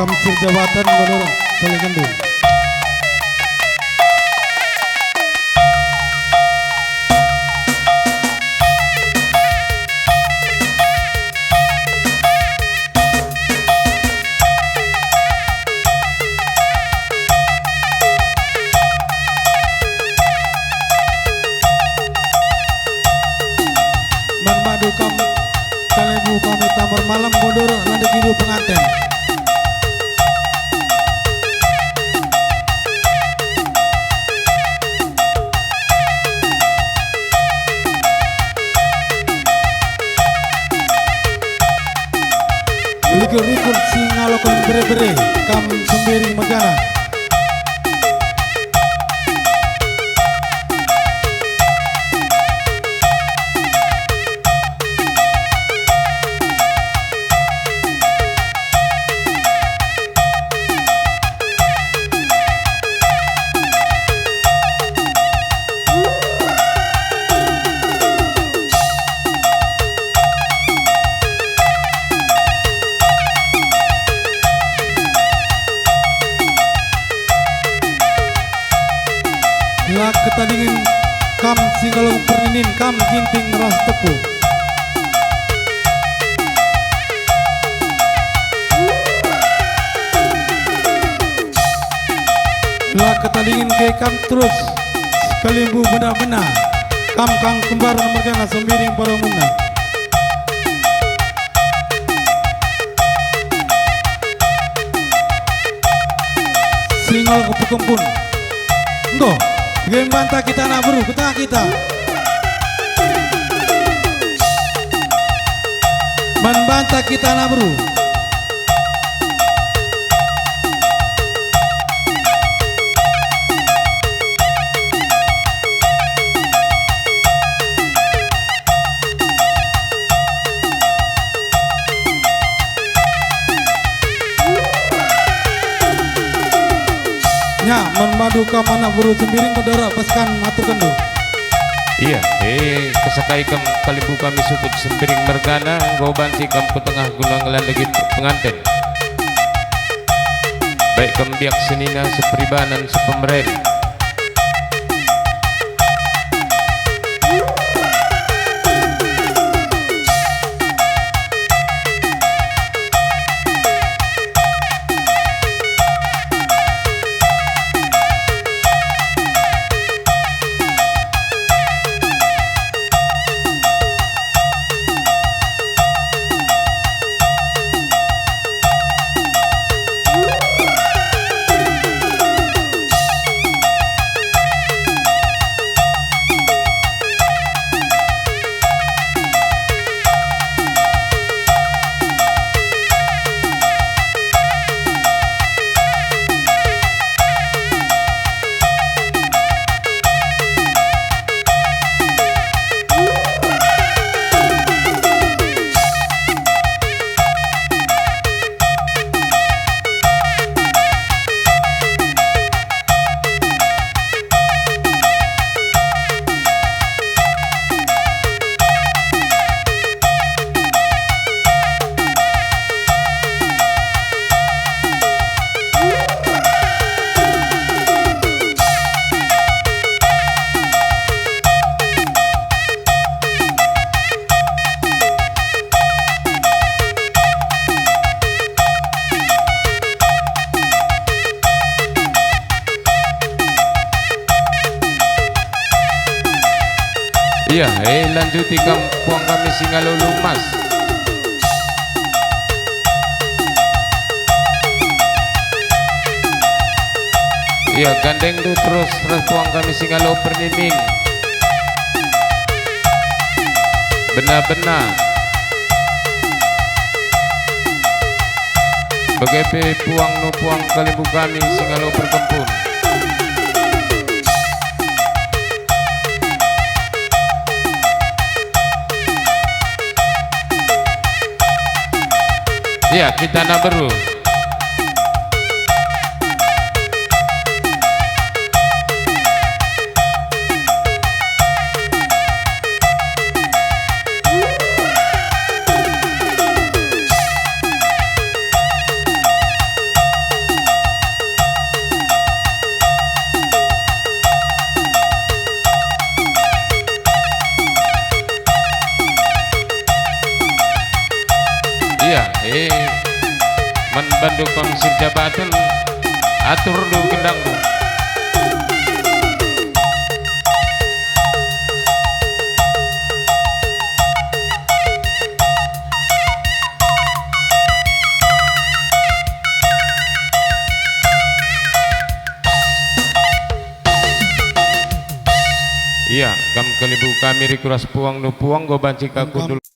Kamsir Jawatan Bodorong Solikendu. Manmadu Kalebu kami tamar malam Bodoro lantai kiru pengantin. Likur-likur singalokon bere-bere kam sembiring megana. Lak ketandingan kam singgalong perninin kam ginting ras tepu. Lak ketandingan ke kam terus kalimbu benar-benar kam kang kembar mergana sembiring paromuna. Singal kepekumpun. Enggak. Game bantah kita nak bro, ketengah kita. Bantah kita nak bro. Ya, menmadu ka mana buru sembiring kodara paskan matur kendo. Iya, kesakai kam kalimbu kami sebut sembiring mergana gobanti kam ke tengah gunung landegit pengantin. Baik kam biak senina sepribanan sepemeren. Iya, lanjuti kampung kami Singalulu Mas. Iya, gandeng tu terus puang kami Singalu Pernining. Benar-benar Begepe puang no puang kalimbu kami Singalu Perkempun. Ya, kita nak beru. bandu komisi jabatan atur du gendang du. Iya, kam kalibu kami rikuras puang nu puang go banci ka kundul